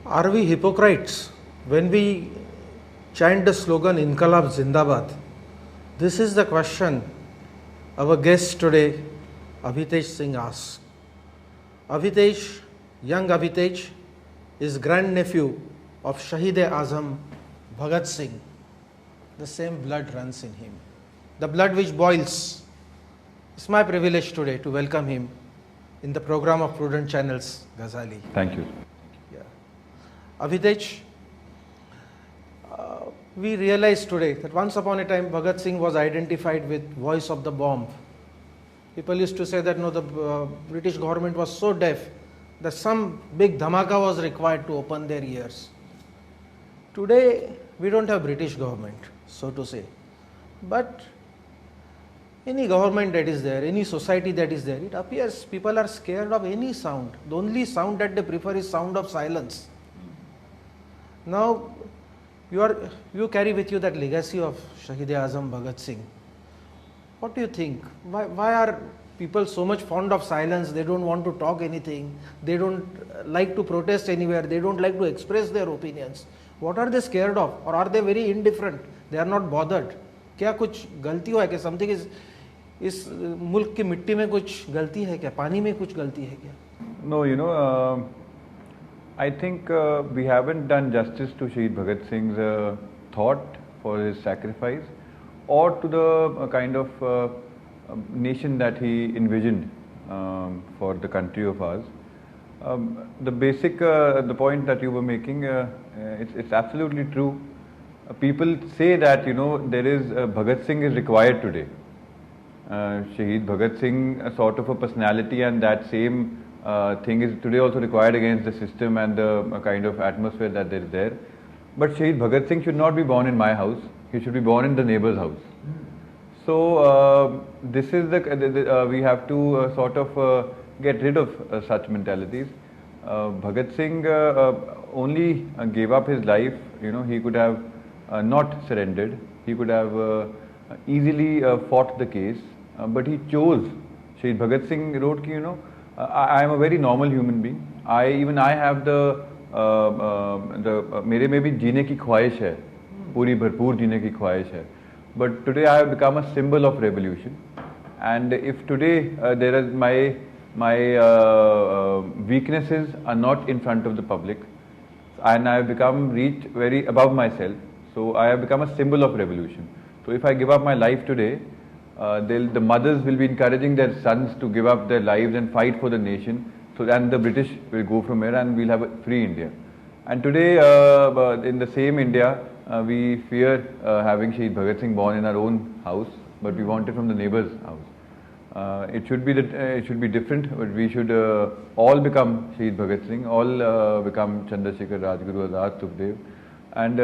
Are we hypocrites when we chant the slogan Inqilab Zindabad? This is the question our guest today, Abhitesh Singh, asks. Abhitesh, young Abhitesh, is grandnephew of Shahid-e-Azam Bhagat Singh. The same blood runs in him, the blood which boils. It's my privilege today to welcome him in the program of Prudent Channels, Gazali. Thank you. Abhitesh, we realize today that once upon a time Bhagat Singh was identified with voice of the bomb. People used to say that no, the British government was so deaf that some big dhamaka was required to open their ears. Today we don't have British government, so to say, but any government that is there, any society that is there, it appears people are scared of any sound. The only sound that they prefer is sound of silence. Now, you carry with you that legacy of Shahid-e-Azam Bhagat Singh. What do you think? Why are people so much fond of silence? They don't want to talk anything. They don't like to protest anywhere. They don't like to express their opinions. What are they scared of? Or are they very indifferent? They are not bothered. क्या कुछ गलती हुआ है क्या? Something is इस मुल्क की मिट्टी में कुछ गलती है क्या? पानी में कुछ गलती है क्या? No, I think we haven't done justice to Shahid Bhagat Singh's thought for his sacrifice or to the kind of nation that he envisioned for the country of ours. The point that you were making, it's absolutely true. People say that, there is Bhagat Singh is required today. Shahid Bhagat Singh, a sort of a personality, and that same thing is today also required against the system and the kind of atmosphere that there is there. But Shahid Bhagat Singh should not be born in my house. He should be born in the neighbor's house. So this is we have to sort of get rid of such mentalities. Bhagat Singh only gave up his life. He could have not surrendered. He could have easily fought the case, but he chose. Shahid Bhagat Singh wrote, I am a very normal human being. I have मेरे में भी जीने की ख्वाहिश है, पूरी भरपूर जीने की ख्वाहिश है. But today I have become a symbol of revolution. And if today there is my weaknesses are not in front of the public, and I have reached very above myself, so I have become a symbol of revolution. So if I give up my life today, the mothers will be encouraging their sons to give up their lives and fight for the nation. So and the British will go from here and we'll have a free India. And today, in the same India, we fear having Shahid Bhagat Singh born in our own house, but we want it from the neighbor's house. It should be different, but we should all become Shahid Bhagat Singh, all become Chandrasekhar, Rajguru, Azad, Sukhdev, and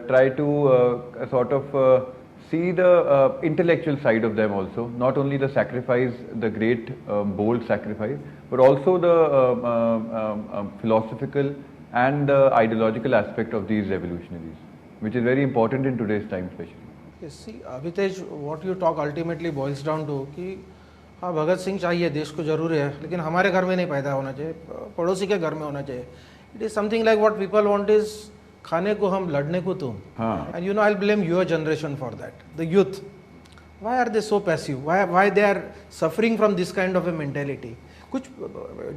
try to sort of see the intellectual side of them also, not only the sacrifice, the great bold sacrifice, but also the philosophical and the ideological aspect of these revolutionaries, which is very important in today's time especially. Yes, see, Abhitesh, what you talk ultimately boils down to कि हाँ भगत सिंह चाहिए, देश को जरूरी है, लेकिन हमारे घर में नहीं पैदा होना चाहिए, पड़ोसी के घर में होना चाहिए. It is something like what people want is खाने को हम लड़ने को तुम. And I'll blame your generation for that, the youth. Why are they so passive? Why they are suffering from this kind of a mentality?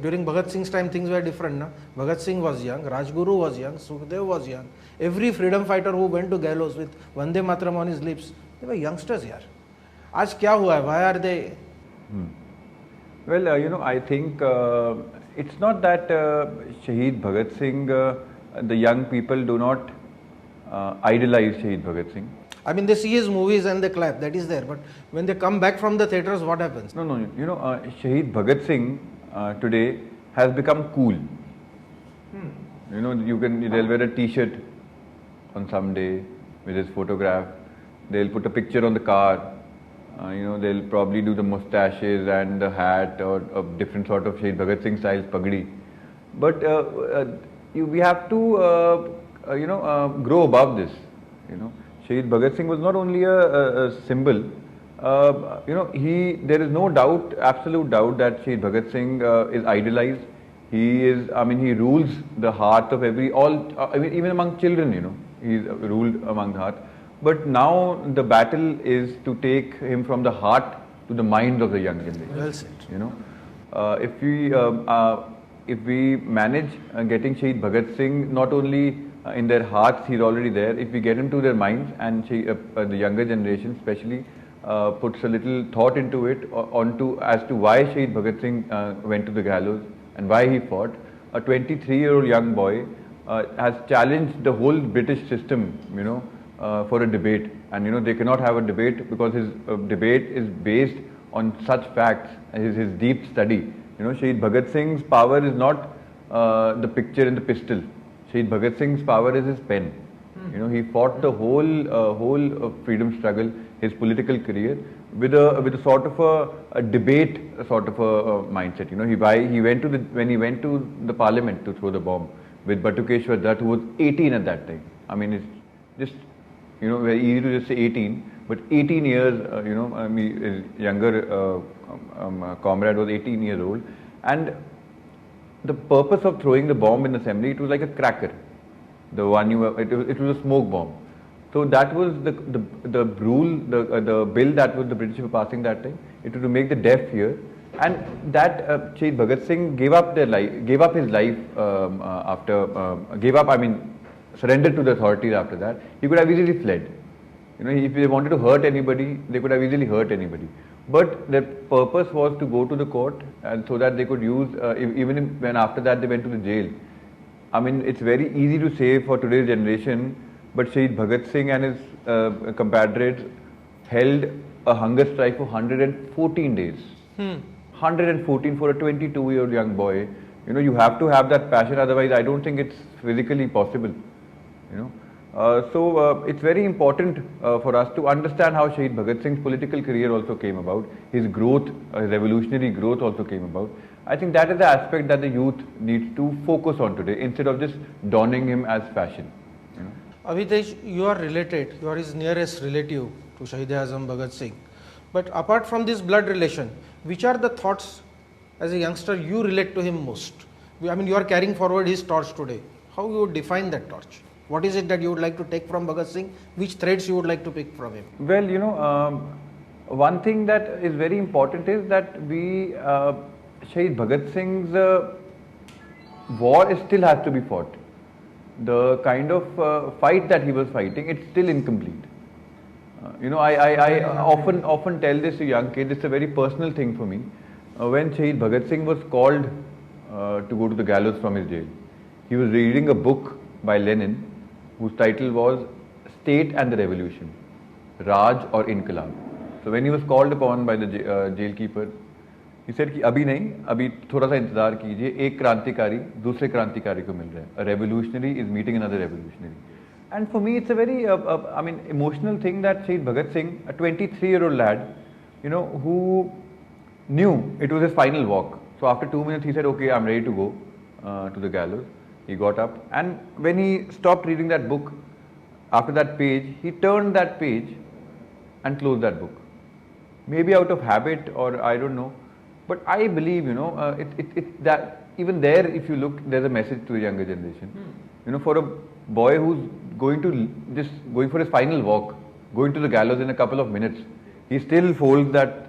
During Bhagat Singh's time things were different. Na? Bhagat Singh was young, Rajguru was young, Sukhdev was young. Every freedom fighter who went to gallows with Vande Mataram on his lips, they were youngsters here. आज क्या हुआ है? Why are they? Well, I think it's not that Shahid Bhagat Singh, the young people do not idolize Shahid Bhagat Singh. I mean, they see his movies and they clap, that is there. But when they come back from the theatres, what happens? No, Shahid Bhagat Singh today has become cool. They'll wear a t-shirt on some day with his photograph. They'll put a picture on the car. They'll probably do the mustaches and the hat or a different sort of Shahid Bhagat Singh style pagdi. But we have to, grow above this. Shahid Bhagat Singh was not only a symbol. There is no doubt, absolute doubt, that Shahid Bhagat Singh is idolized. He is, I mean, he rules the heart of I mean, even among children, he's ruled among the heart. But now the battle is to take him from the heart to the mind of the young generation. Well said. If we manage getting Shahid Bhagat Singh not only in their hearts, he's already there. If we get him to their minds, and the younger generation especially puts a little thought into it, as to why Shahid Bhagat Singh went to the gallows and why he fought. A 23-year-old young boy has challenged the whole British system, for a debate, and they cannot have a debate because his debate is based on such facts, his deep study. Shahid Bhagat Singh's power is not the picture in the pistol. Shahid Bhagat Singh's power is his pen. He fought the whole freedom struggle, his political career, with a sort of a debate sort of a mindset. When he went to the parliament to throw the bomb with Batukeshwar Dutt, who was 18 at that time. I mean, it's just very easy to just say 18, but 18 years. His younger comrade was 18 years old, and the purpose of throwing the bomb in the assembly, it was like a cracker. The one it was a smoke bomb. So that was the rule, the bill that was the British were passing that time. It was to make the deaf hear, and that Shahid Bhagat Singh gave up his life surrendered to the authorities after that. He could have easily fled. If they wanted to hurt anybody, they could have easily hurt anybody. But their purpose was to go to the court, and so that they could use, when after that they went to the jail. I mean, it's very easy to say for today's generation, but Shahid Bhagat Singh and his compatriots held a hunger strike for 114 days. 114 for a 22-year-old young boy. You have to have that passion, otherwise I don't think it's physically possible. So it's very important for us to understand how Shahid Bhagat Singh's political career also came about, his growth, his revolutionary growth also came about. I think that is the aspect that the youth needs to focus on today, instead of just donning him as fashion. Avitesh, you are related, you are his nearest relative to Shahid-e-Azam Bhagat Singh. But apart from this blood relation, which are the thoughts as a youngster you relate to him most? I mean, you are carrying forward his torch today. How you would define that torch? What is it that you would like to take from Bhagat Singh? Which threads you would like to pick from him? Well, one thing that is very important is that Shahid Bhagat Singh's war still has to be fought. The kind of fight that he was fighting, it's still incomplete. I often tell this to young kids. It's a very personal thing for me. When Shahid Bhagat Singh was called to go to the gallows from his jail, he was reading a book by Lenin, whose title was State and the Revolution, Raj or Inqilab. So when he was called upon by the jailkeeper, he said कि अभी नहीं, अभी थोड़ा सा इंतजार कीजिए, एक क्रांतिकारी दूसरे क्रांतिकारी को मिल रहा है. A revolutionary is meeting another revolutionary. And for me, it's a very, emotional thing that Shahid Bhagat Singh, a 23-year-old lad, who knew it was his final walk. So after 2 minutes, he said, okay, I'm ready to go to the gallows. He got up, and when he stopped reading that book, after that page, he turned that page and closed that book. Maybe out of habit, or I don't know. But I believe, that even there, if you look, there's a message to the younger generation. For a boy who's going for his final walk, going to the gallows in a couple of minutes, he still folds that.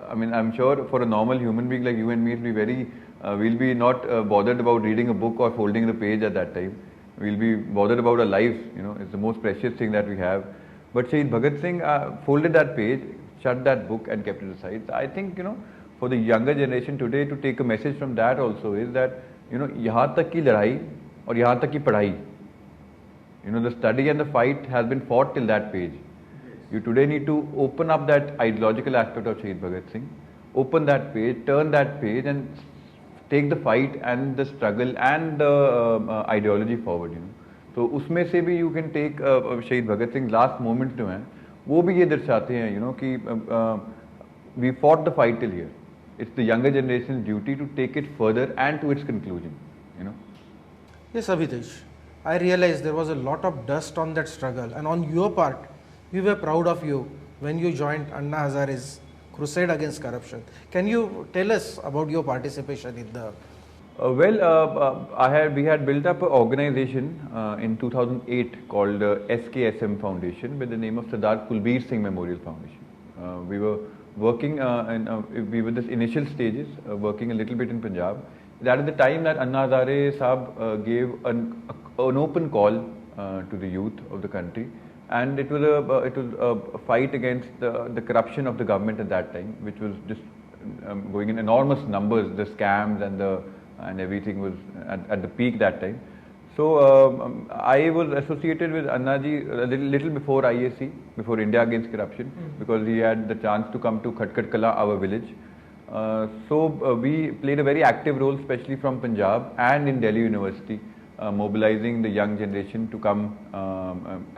I'm sure for a normal human being like you and me, it'll be very, we'll be not bothered about reading a book or folding the page at that time. We'll be bothered about our lives. It's the most precious thing that we have. But Shahid Bhagat Singh folded that page, shut that book, and kept it aside. So I think, for the younger generation today, to take a message from that also is that, यहाँ तक की लड़ाई और यहाँ तक की पढ़ाई, the study and the fight has been fought till that page. You today need to open up that ideological aspect of Shahid Bhagat Singh, open that page, turn that page, and take the fight and the struggle and the ideology forward. So उसमें से भी you can take Shahid Bhagat Singh's last moments जो हैं, वो भी ये दर्शाते हैं, कि we fought the fight till here. It's the younger generation's duty to take it further and to its conclusion. Yes, Abhitesh. I realized there was a lot of dust on that struggle, and on your part, we were proud of you when you joined Anna Hazare's crusade against corruption. Can you tell us about your participation in the We had built up an organization in 2008 called SKSM Foundation with the name of Sardar Kulbir Singh Memorial Foundation. We were working we were this initial stages, working a little bit in Punjab. That is the time that Anna Hazare Sahab gave an open call to the youth of the country, and it was a fight against the corruption of the government at that time, which was just going in enormous numbers. The scams and everything was at the peak that time. So I was associated with Annaji a little before IAC, before India Against Corruption, because he had the chance to come to Khatkat Kala, our village. We played a very active role, especially from Punjab and in Delhi University, mobilizing the young generation to come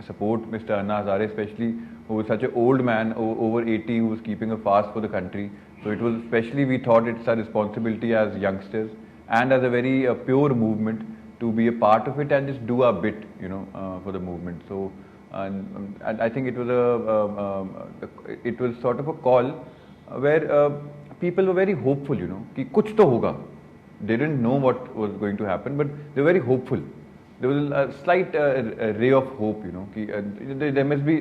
support Mr. Anna Hazare, especially who was such an old man, over 80, who was keeping a fast for the country. So it was especially, we thought it's our responsibility as youngsters and as a very pure movement to be a part of it and just do our bit, for the movement. So and I think it was sort of a call where people were very hopeful, कि कुछ तो होगा. They didn't know what was going to happen, but they were very hopeful. There was a slight ray of hope, कि there must be,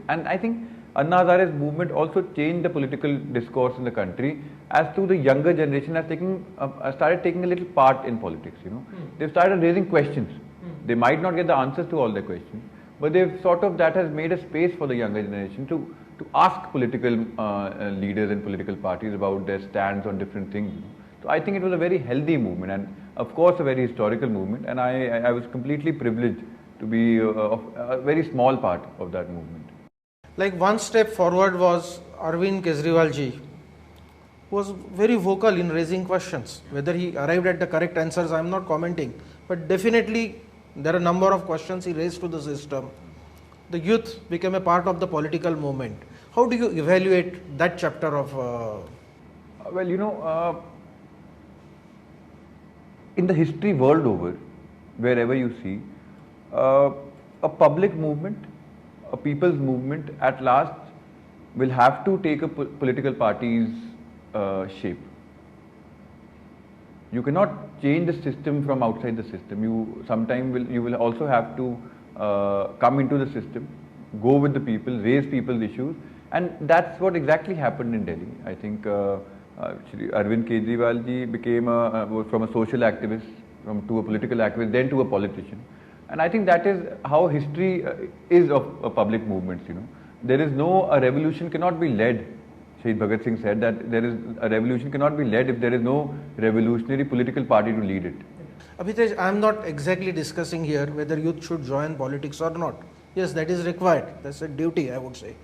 and I think Anna Hazare's movement also changed the political discourse in the country as to the younger generation has started taking a little part in politics, They've started raising questions. They might not get the answers to all their questions, but that has made a space for the younger generation to ask political leaders and political parties about their stands on different things. So I think it was a very healthy movement and of course a very historical movement, and I was completely privileged to be a very small part of that movement. Like one step forward was Arvind Kejriwal ji, who was very vocal in raising questions. Whether he arrived at the correct answers, I am not commenting, but definitely there are a number of questions he raised to the system. The youth became a part of the political movement. How do you evaluate that chapter of? In the history world over, wherever you see, a public movement, a people's movement at last will have to take a political party's shape. You cannot change the system from outside the system. You will also have to come into the system, go with the people, raise people's issues, and that's what exactly happened in Delhi. I think Arvind Kejriwal ji became from a social activist, to a political activist, then to a politician. And I think that is how history is of public movements, There is a revolution cannot be led. Shahid Bhagat Singh said that a revolution cannot be led if there is no revolutionary political party to lead it. Abhitej, I am not exactly discussing here whether youth should join politics or not. Yes, that is required. That's a duty, I would say.